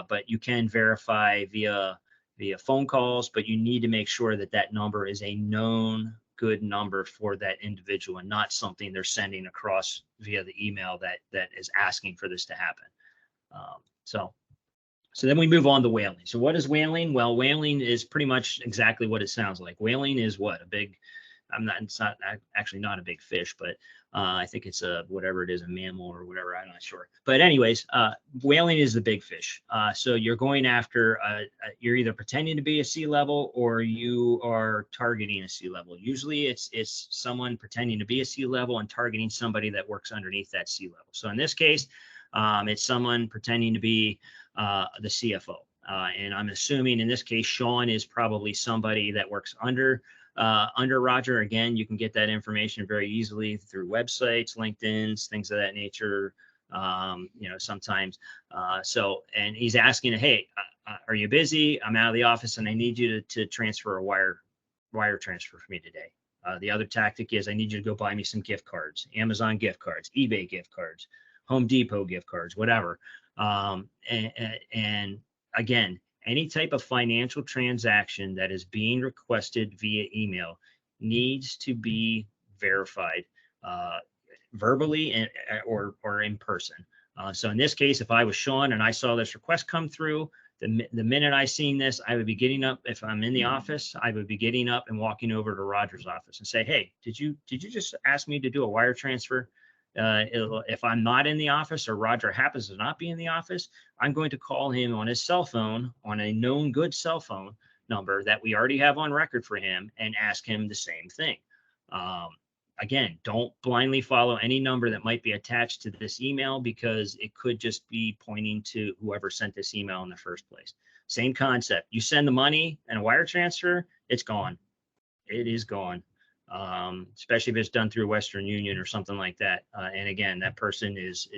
A: but you can verify via phone calls, but you need to make sure that number is a known good number for that individual and not something they're sending across via the email that is asking for this to happen. So then we move on to whaling. So what is whaling? Well, whaling is pretty much exactly what it sounds like. Whaling is what? It's not actually not a big fish, but I think it's whatever it is, a mammal or whatever, I'm not sure. But anyways, whaling is the big fish. So you're going after, you're either pretending to be a sea level or you are targeting a sea level. Usually it's someone pretending to be a sea level and targeting somebody that works underneath that sea level. So in this case, it's someone pretending to be the CFO. And I'm assuming in this case, Sean is probably somebody that works under Roger. Again, you can get that information very easily through websites, LinkedIn's, things of that nature. Sometimes. And he's asking, hey, are you busy? I'm out of the office and I need you to transfer a wire transfer for me today. The other tactic is I need you to go buy me some gift cards, Amazon gift cards, eBay gift cards, Home Depot gift cards, whatever. And again, any type of financial transaction that is being requested via email needs to be verified verbally or in person. So in this case, if I was Sean and I saw this request come through, the minute I seen this, I would be getting up. If I'm in the office, I would be getting up and walking over to Roger's office and say, hey, did you just ask me to do a wire transfer? if I'm not in the office or Roger happens to not be in the office, I'm going to call him on his cell phone, on a known good cell phone number that we already have on record for him, and ask him the same thing. Again, don't blindly follow any number that might be attached to this email, because it could just be pointing to whoever sent this email in the first place. Same concept. You send the money and a wire transfer, it's gone. It is gone. Especially if it's done through Western Union or something like that. And again, that person is,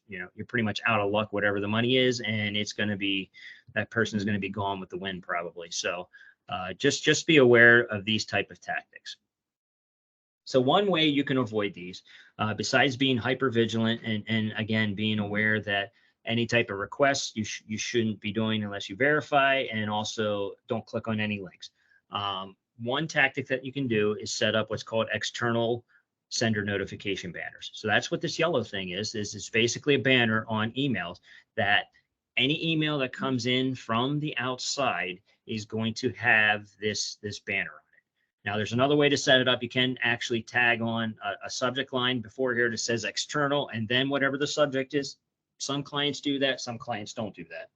A: you're pretty much out of luck, whatever the money is, and it's going to be, that person is going to be gone with the wind probably. So just be aware of these type of tactics. So one way you can avoid these, besides being hyper vigilant and again, being aware that any type of requests you shouldn't be doing unless you verify, and also don't click on any links. One tactic that you can do is set up what's called external sender notification banners. So that's what this yellow thing is it's basically a banner on emails that any email that comes in from the outside is going to have this banner on it. Now, there's another way to set it up. You can actually tag on a subject line before here that says external, and then whatever the subject is. Some clients do that. Some clients don't do that.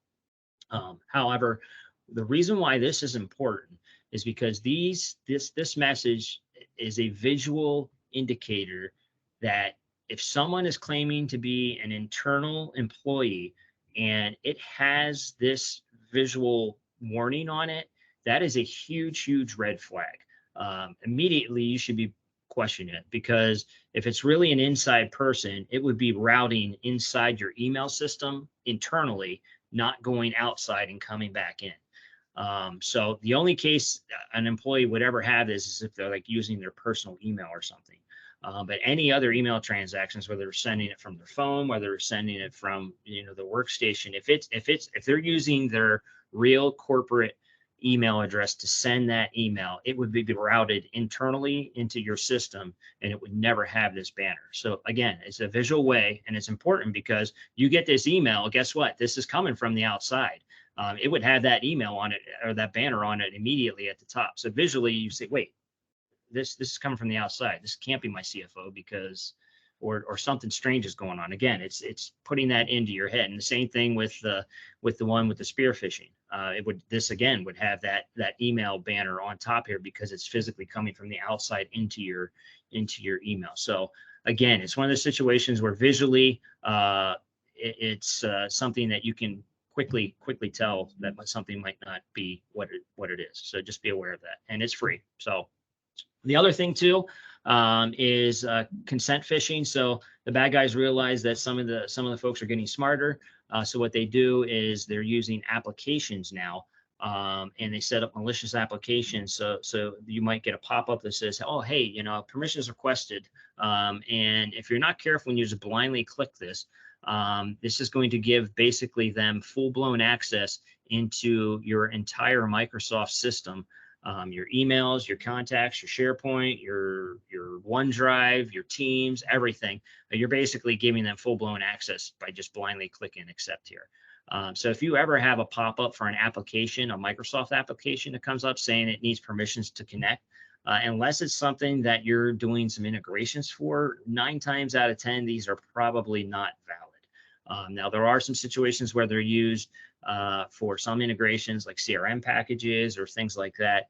A: However, the reason why this is important is because this message is a visual indicator that if someone is claiming to be an internal employee and it has this visual warning on it, that is a huge red flag. Immediately you should be questioning it, because if it's really an inside person, it would be routing inside your email system internally, not going outside and coming back in. So the only case an employee would ever have this is if they're like using their personal email or something. But any other email transactions, whether they're sending it from their phone, whether they're sending it from the workstation, if they're using their real corporate email address to send that email, it would be routed internally into your system, and it would never have this banner. So again, it's a visual way, and it's important because you get this email, guess what? This is coming from the outside. It would have that email on it, or that banner on it, immediately at the top. So visually you say, wait, this is coming from the outside. This can't be my CFO, because or something strange is going on. Again, it's putting that into your head. And the same thing with the one with the spear phishing. This again would have that email banner on top here, because it's physically coming from the outside into your email. So again, it's one of the situations where visually it's something that you can quickly tell that something might not be what it is. So just be aware of that, and it's free. So the other thing too is consent phishing. So the bad guys realize that some of the folks are getting smarter. So what they do is they're using applications now, and they set up malicious applications. So you might get a pop-up that says, oh, hey, permissions requested. And if you're not careful and you just blindly click this, this is going to give basically them full-blown access into your entire Microsoft system. Your emails, your contacts, your SharePoint, your OneDrive, your Teams, everything. You're basically giving them full-blown access by just blindly clicking accept here. So if you ever have a pop-up for an application, a Microsoft application that comes up saying it needs permissions to connect, unless it's something that you're doing some integrations for, 9 times out of 10, these are probably not valid. Now, there are some situations where they're used for some integrations like CRM packages or things like that.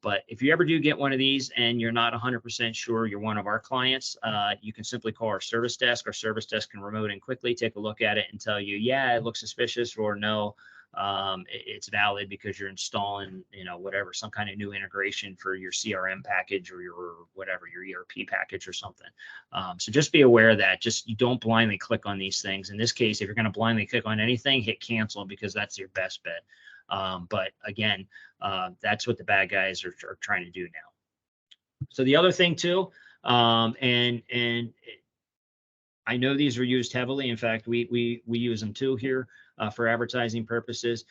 A: But if you ever do get one of these and you're not 100% sure you're one of our clients, you can simply call our service desk. Our service desk can remote in quickly, take a look at it, and tell you, yeah, it looks suspicious, or no, it's valid because you're installing, whatever, some kind of new integration for your CRM package or your whatever, your ERP package or something. So just be aware of that. You don't blindly click on these things. In this case, if you're going to blindly click on anything, hit cancel, because that's your best bet. But again, that's what the bad guys are trying to do now. So the other thing too, and I know these are used heavily. In fact, we use them too here for advertising purposes,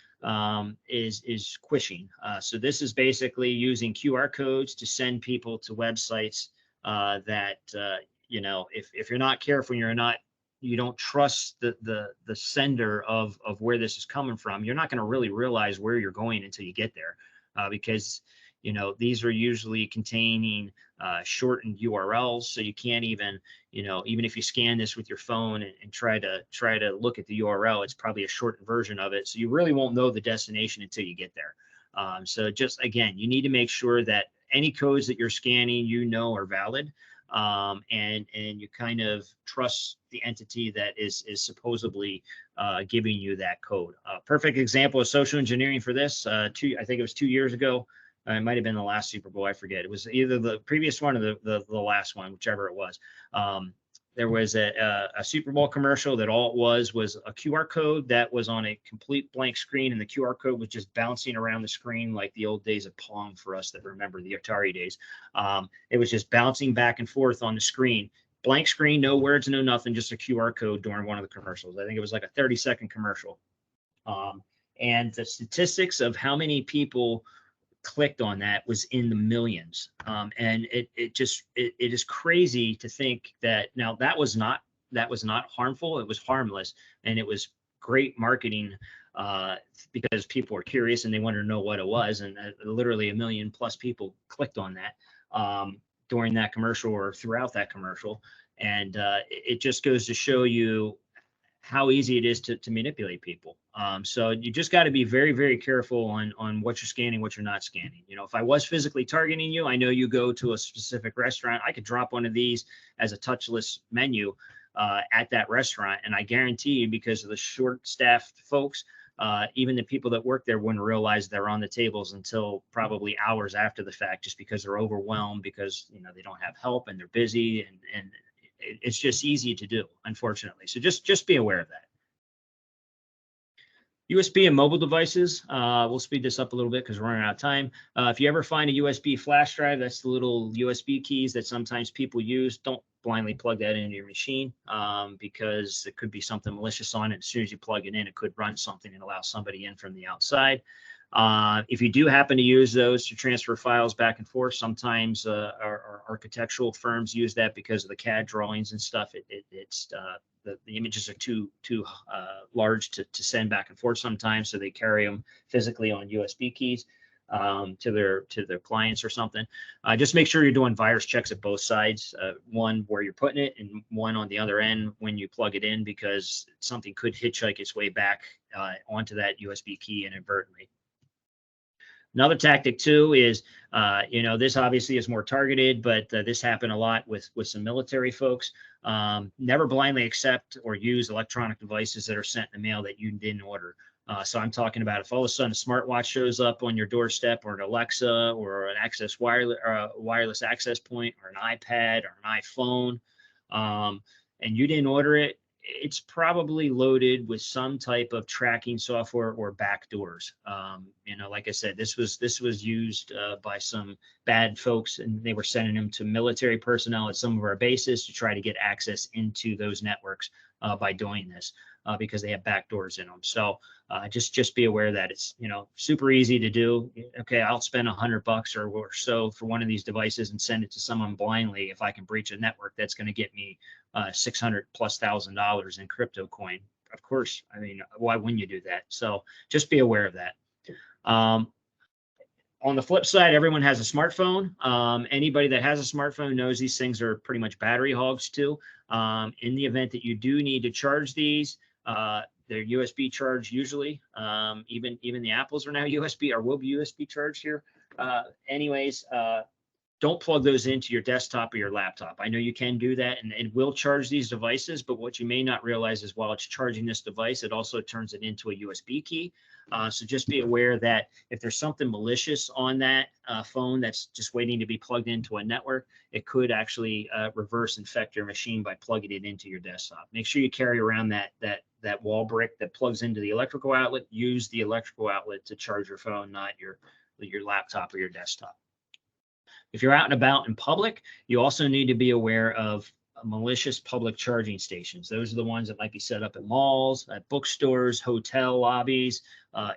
A: is squishing. So this is basically using QR codes to send people to websites that, if you're not careful, you don't trust the sender of where this is coming from, you're not going to really realize where you're going until you get there, because these are usually containing shortened URLs, so you can't even, even if you scan this with your phone and try to look at the URL, it's probably a shortened version of it. So you really won't know the destination until you get there. So just again, you need to make sure that any codes that you're scanning, are valid, and you kind of trust the entity that is supposedly giving you that code. Perfect example of social engineering for this. I think it was 2 years ago. It might have been the last Super Bowl. I forget. It was either the previous one or the last one, whichever it was. There was a Super Bowl commercial that all it was a QR code that was on a complete blank screen, and the QR code was just bouncing around the screen like the old days of Pong for us that remember the Atari days. It was just bouncing back and forth on the screen. Blank screen, no words, no nothing, just a QR code during one of the commercials. I think it was like a 30-second commercial. And the statistics of how many people clicked on that was in the millions. And it is crazy to think that now that was not harmful. It was harmless, and it was great marketing because people were curious and they wanted to know what it was. And literally 1 million plus people clicked on that during that commercial or throughout that commercial. And it just goes to show you how easy it is to manipulate people. So you just got to be very, very careful on what you're scanning, what you're not scanning. If I was physically targeting you, I know you go to a specific restaurant, I could drop one of these as a touchless menu at that restaurant. And I guarantee you, because of the short-staffed folks, even the people that work there wouldn't realize they're on the tables until probably hours after the fact, just because they're overwhelmed, because they don't have help and they're busy, and it's just easy to do, unfortunately. So just be aware of that. USB and mobile devices. We'll speed this up a little bit because we're running out of time. If you ever find a USB flash drive, that's the little USB keys that sometimes people use. Don't blindly plug that into your machine because there could be something malicious on it. As soon as you plug it in, it could run something and allow somebody in from the outside. If you do happen to use those to transfer files back and forth, sometimes our architectural firms use that because of the CAD drawings and stuff. The images are too large to send back and forth sometimes, so they carry them physically on USB keys to their clients or something. Just make sure you're doing virus checks at both sides, one where you're putting it and one on the other end when you plug it in, because something could hitchhike its way back onto that USB key inadvertently. Another tactic too is, this obviously is more targeted, but this happened a lot with some military folks. Never blindly accept or use electronic devices that are sent in the mail that you didn't order. So I'm talking about if all of a sudden a smartwatch shows up on your doorstep, or an Alexa, or an wireless access point, or an iPad, or an iPhone, and you didn't order it, it's probably loaded with some type of tracking software or backdoors. Like I said, this was used by some bad folks, and they were sending them to military personnel at some of our bases to try to get access into those networks by doing this because they have backdoors in them. So just be aware that it's super easy to do. Okay, I'll spend $100 or so for one of these devices and send it to someone blindly if I can breach a network that's going to get me $600,000+ in crypto coin. Of course, I mean, why wouldn't you do that? So just be aware of that. On the flip side, everyone has a smartphone. Anybody that has a smartphone knows these things are pretty much battery hogs too. In the event that you do need to charge these, they're USB charged usually. Even the Apples are now USB, or will be USB charged here. Don't plug those into your desktop or your laptop. I know you can do that, and it will charge these devices, but what you may not realize is while it's charging this device, it also turns it into a USB key. So just be aware that if there's something malicious on that phone that's just waiting to be plugged into a network, it could actually reverse infect your machine by plugging it into your desktop. Make sure you carry around that wall brick that plugs into the electrical outlet. Use the electrical outlet to charge your phone, not your laptop or your desktop. If you're out and about in public, you also need to be aware of malicious public charging stations. Those are the ones that might be set up at malls, at bookstores, hotel lobbies,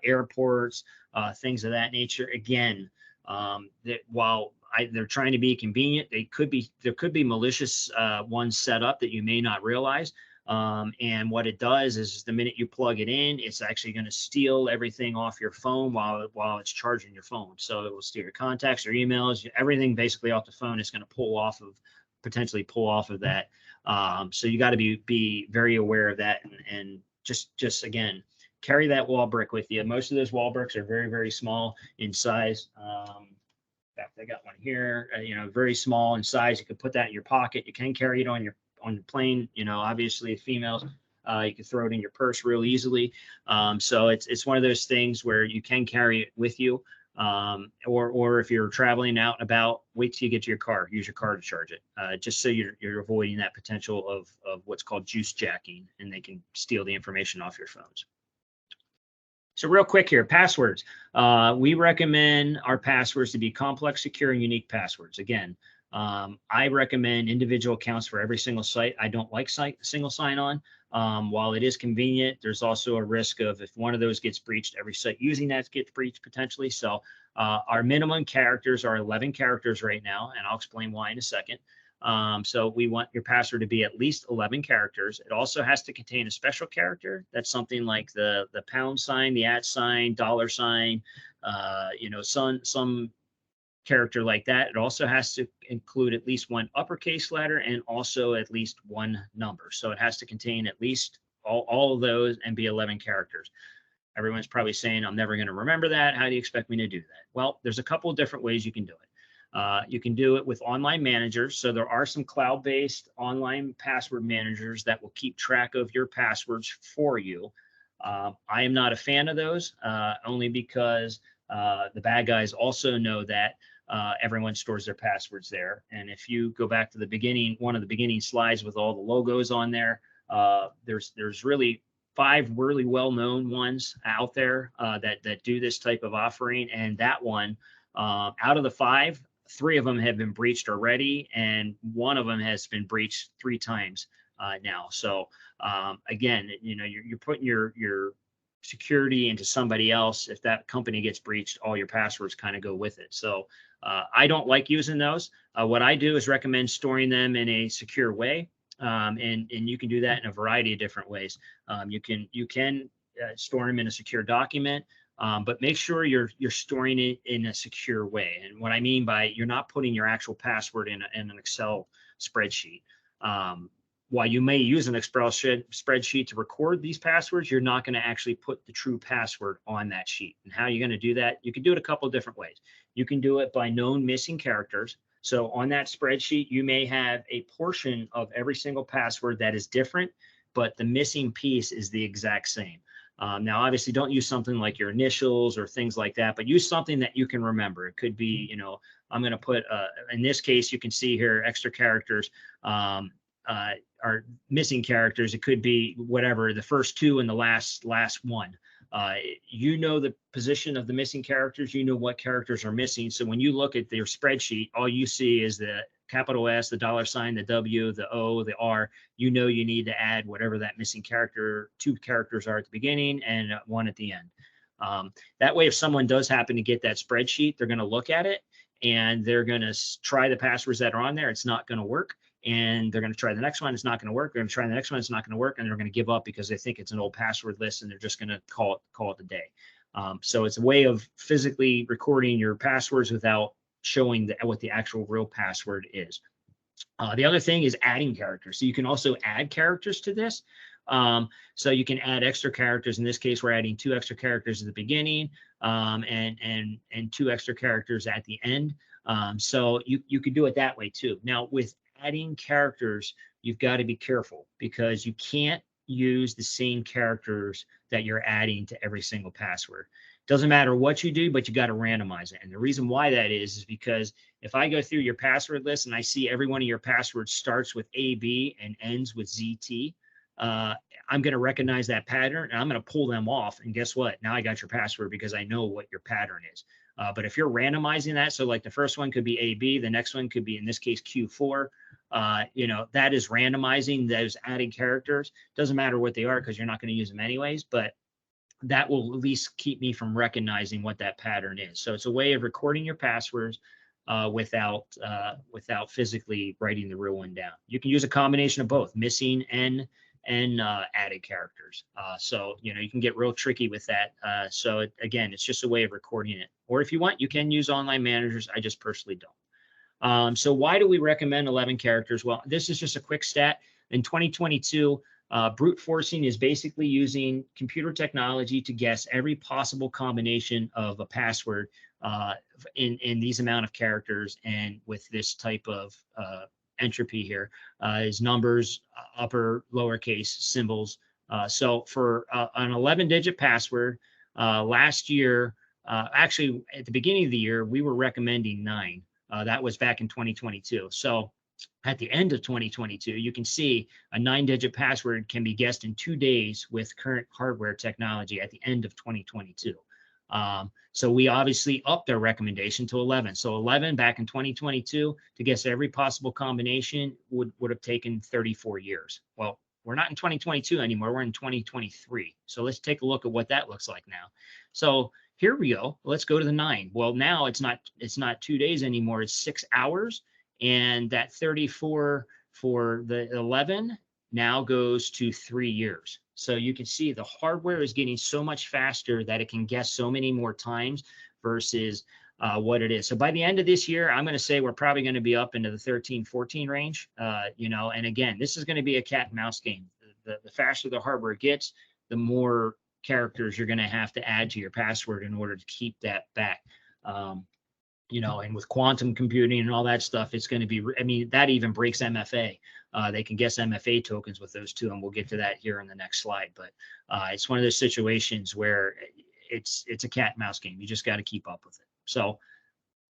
A: airports, things of that nature. Again, while they're trying to be convenient, there could be malicious ones set up that you may not realize. And what it does is the minute you plug it in, it's actually going to steal everything off your phone while it's charging your phone. So it will steal your contacts, your emails, everything basically off the phone. It's going to potentially pull off of that. So you got to be very aware of that, and just again, carry that wall brick with you. Most of those wall bricks are very, very small in size. In fact, I got one here, very small in size. You can put that in your pocket. You can carry it on the plane. Obviously females, you can throw it in your purse real easily. So it's one of those things where you can carry it with you. Or if you're traveling out and about, wait till you get to your car, use your car to charge it, just so you're avoiding that potential of what's called juice jacking, and they can steal the information off your phones. So real quick here, passwords. We recommend our passwords to be complex, secure, and unique passwords. Again, I recommend individual accounts for every single site. I don't like single sign-on. While it is convenient, there's also a risk of if one of those gets breached, every site using that gets breached potentially. So our minimum characters are 11 characters right now, and I'll explain why in a second. So we want your password to be at least 11 characters. It also has to contain a special character. That's something like the pound sign, the @ sign, $sign, some character like that. It also has to include at least one uppercase letter and also at least one number. So it has to contain at least all of those and be 11 characters. Everyone's probably saying, I'm never going to remember that. How do you expect me to do that? Well, there's a couple of different ways you can do it. You can do it with online managers. So there are some cloud-based online password managers that will keep track of your passwords for you. I am not a fan of those, only because the bad guys also know that everyone stores their passwords there. And if you go back to the beginning, one of the beginning slides with all the logos on there, there's really 5 really well-known ones out there that do this type of offering. And that one, out of the 5, 3 of them have been breached already, and 1 of them has been breached 3 times now. So again, you're putting your security into somebody else. If that company gets breached, all your passwords kind of go with it. So I don't like using those. What I do is recommend storing them in a secure way, and you can do that in a variety of different ways. You can store them in a secure document. But make sure you're storing it in a secure way. And what I mean by, you're not putting your actual password in an Excel spreadsheet. While you may use an Excel spreadsheet to record these passwords, you're not going to actually put the true password on that sheet. And how you're going to do that, you can do it a couple of different ways. You can do it by known missing characters. So on that spreadsheet, you may have a portion of every single password that is different, but the missing piece is the exact same. Now, obviously, don't use something like your initials or things like that, but use something that you can remember. It could be, I'm going to put, in this case, you can see here, extra characters are missing characters. It could be whatever, the first 2 and the last one. The position of the missing characters, what characters are missing. So when you look at your spreadsheet, all you see is the capital S, the $sign, the W, the O, the R. You need to add whatever that missing character, 2 characters are at the beginning and 1 at the end. That way, if someone does happen to get that spreadsheet, they're going to look at it and they're going to try the passwords that are on there. It's not going to work. And they're going to try the next one. It's not going to work. They're going to try the next one. It's not going to work. And they're going to give up because they think it's an old password list and they're just going to call it a day. So it's a way of physically recording your passwords without showing what the actual real password is. The other thing is adding characters. So you can also add characters to this. So you can add extra characters. In this case, we're adding 2 extra characters at the beginning and 2 extra characters at the end. So you could do it that way too. Now, with adding characters, you've got to be careful because you can't use the same characters that you're adding to every single password. Doesn't matter what you do, but you got to randomize it. And the reason why that is because if I go through your password list and I see every one of your passwords starts with AB and ends with ZT, I'm going to recognize that pattern and I'm going to pull them off. And guess what? Now I got your password because I know what your pattern is. But if you're randomizing that, so like the first one could be AB, the next one could be, in this case, Q4, that is randomizing those added characters. Doesn't matter what they are because you're not going to use them anyways, but that will at least keep me from recognizing what that pattern is. So it's a way of recording your passwords without physically writing the real one down. You can use a combination of both, missing and and added characters. So, you can get real tricky with that. So again, it's just a way of recording it. Or if you want, you can use online managers. I just personally don't. So why do we recommend 11 characters? Well, this is just a quick stat. In 2022, brute forcing is basically using computer technology to guess every possible combination of a password in these amount of characters, and with this type of entropy here is numbers, upper, lowercase, symbols. So for an 11-digit password, last year, actually at the beginning of the year, we were recommending 9. That was back in 2022. So at the end of 2022, you can see a 9-digit password can be guessed in 2 days with current hardware technology at the end of 2022. So we obviously upped our recommendation to 11. So 11 back in 2022 to guess every possible combination would have taken 34 years. Well, we're not in 2022 anymore. We're in 2023. So let's take a look at what that looks like now. So here we go. Let's go to the 9. Well, now it's not 2 days anymore. It's 6 hours. And that 34 for the 11 now goes to 3 years. So you can see the hardware is getting so much faster that it can guess so many more times versus what it is. So by the end of this year, I'm going to say we're probably going to be up into the 13, 14 range. And again, this is going to be a cat and mouse game. The faster the hardware gets, the more characters you're going to have to add to your password in order to keep that back. And with quantum computing and all that stuff, it's going to be, that even breaks MFA. They can guess MFA tokens with those too, and we'll get to that here in the next slide. But it's one of those situations where it's a cat and mouse game. You just got to keep up with it. So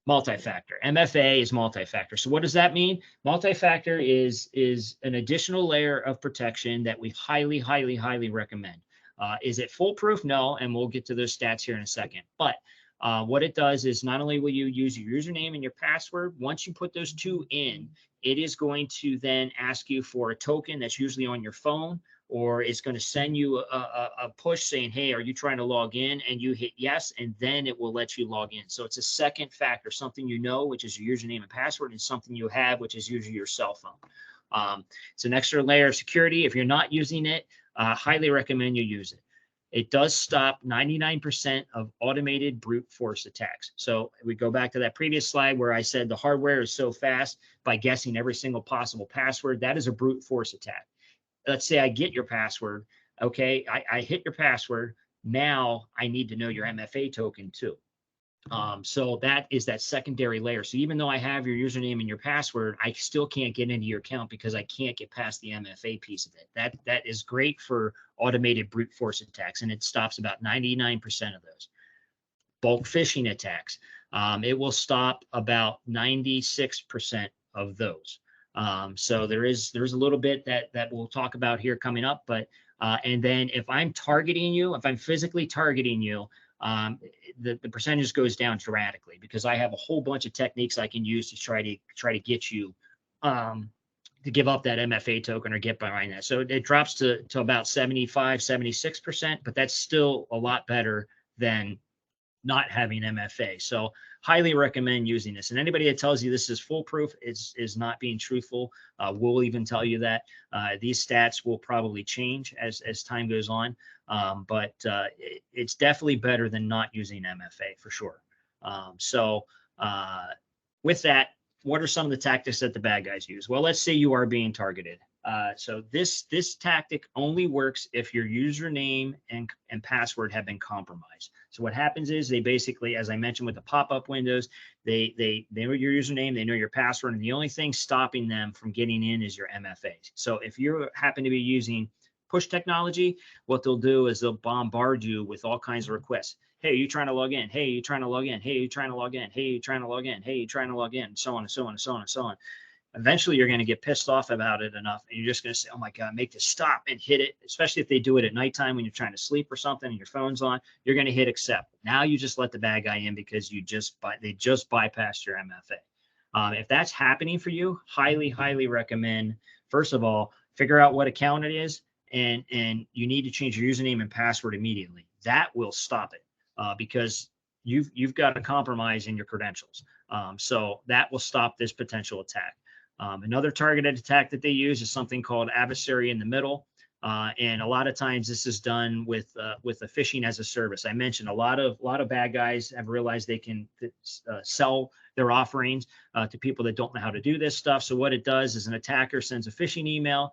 A: multi-factor. MFA is multi-factor. So what does that mean? Multi-factor is an additional layer of protection that we highly, highly, highly recommend. Is it foolproof? No, and we'll get to those stats here in a second. But what it does is not only will you use your username and your password, once you put those two in, it is going to then ask you for a token that's usually on your phone, or it's going to send you a push saying, hey, are you trying to log in? And you hit yes, and then it will let you log in. So it's a second factor, something you know, which is your username and password, and something you have, which is usually your cell phone. It's an extra layer of security. If you're not using it, highly recommend you use it. It does stop 99% of automated brute force attacks. So we go back to that previous slide where I said the hardware is so fast by guessing every single possible password. That is a brute force attack. Let's say I get your password. Okay, I hit your password. Now I need to know your MFA token too. So that is that secondary layer. So even though I have your username and your password, I still can't get into your account because I can't get past the MFA piece of it. That is great for automated brute force attacks, and it stops about 99% of those. Bulk phishing attacks, it will stop about 96% of those. So there's a little bit that we'll talk about here coming up, but and then if I'm targeting you, if I'm physically targeting you, the percentage goes down dramatically because I have a whole bunch of techniques I can use to try to get you to give up that MFA token or get behind that. So it drops to about 75, 76%, but that's still a lot better than not having MFA. So highly recommend using this. And anybody that tells you this is foolproof is not being truthful. We'll even tell you that these stats will probably change as time goes on. But it's definitely better than not using MFA for sure. With that, what are some of the tactics that the bad guys use? Well, let's say you are being targeted. So this tactic only works if your username and password have been compromised. So what happens is they basically, as I mentioned with the pop-up windows, they know your username, they know your password, and the only thing stopping them from getting in is your MFA. So if you happen to be using push technology, what they'll do is they'll bombard you with all kinds of requests. Hey, you trying to log in? Hey, you trying to log in? Hey, you trying to log in? Hey, you trying to log in? Hey, you trying to log in? And so on and so on and so on and so on. Eventually, you're going to get pissed off about it enough, and you're just going to say, oh my God, make this stop, and hit it, especially if they do it at nighttime when you're trying to sleep or something and your phone's on. You're going to hit accept. Now you just let the bad guy in because they just bypassed your MFA. If that's happening for you, highly, highly recommend, first of all, figure out what account it is, and you need to change your username and password immediately. That will stop it because you've got a compromise in your credentials. So that will stop this potential attack. Another targeted attack that they use is something called adversary in the middle. And a lot of times this is done with a phishing as a service. I mentioned a lot of bad guys have realized they can sell their offerings to people that don't know how to do this stuff. So what it does is an attacker sends a phishing email.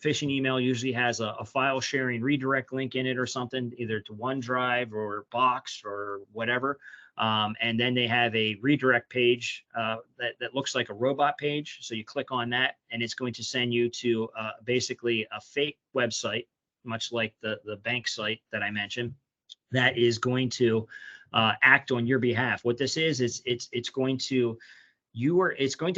A: Phishing email usually has a file sharing redirect link in it or something, either to OneDrive or Box or whatever. And then they have a redirect page that looks like a robot page. So you click on that and it's going to send you to basically a fake website, much like the bank site that I mentioned, that is going to act on your behalf. What this is it's going to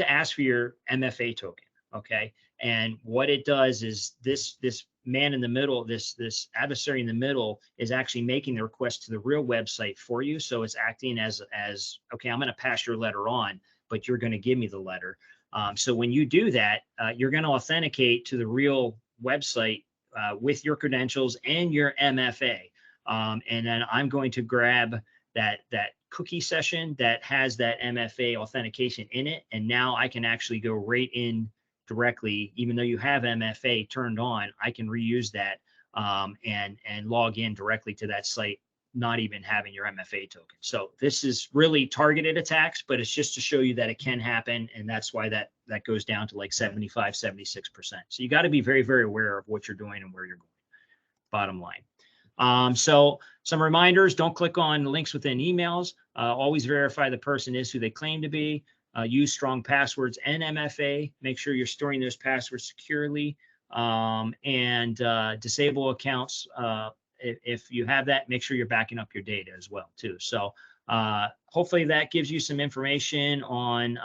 A: ask for your MFA token. Okay. And what it does is this man in the middle, this adversary in the middle is actually making the request to the real website for you. So it's acting as okay, I'm going to pass your letter on, but you're going to give me the letter. So when you do that, you're going to authenticate to the real website with your credentials and your MFA. And then I'm going to grab that cookie session that has that MFA authentication in it. And now I can actually go right in directly, even though you have MFA turned on, I can reuse that and log in directly to that site, not even having your MFA token. So this is really targeted attacks, but it's just to show you that it can happen. And that's why that goes down to like 75, 76%. So you got to be very, very aware of what you're doing and where you're going, bottom line. So some reminders, don't click on links within emails. Always verify the person is who they claim to be. Use strong passwords and MFA. Make sure you're storing those passwords securely, and disable accounts. If you have that, make sure you're backing up your data as well too. So hopefully that gives you some information on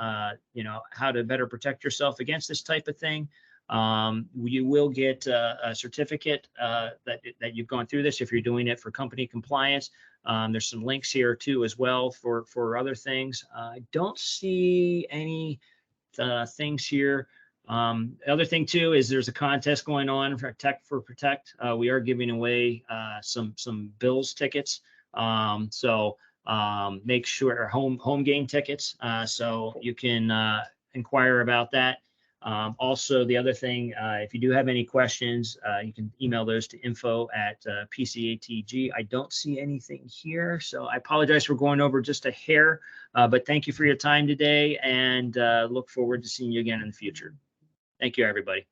A: how to better protect yourself against this type of thing. You will get a certificate that you've gone through this if you're doing it for company compliance. There's some links here too as well for other things. I don't see any things here. The other thing too is there's a contest going on for Protect. We are giving away some Bills tickets. So make sure home game tickets. So you can inquire about that. Also, the other thing, if you do have any questions, you can email those to info@PCATG. I don't see anything here, so I apologize for going over just a hair, but thank you for your time today, and look forward to seeing you again in the future. Thank you, everybody.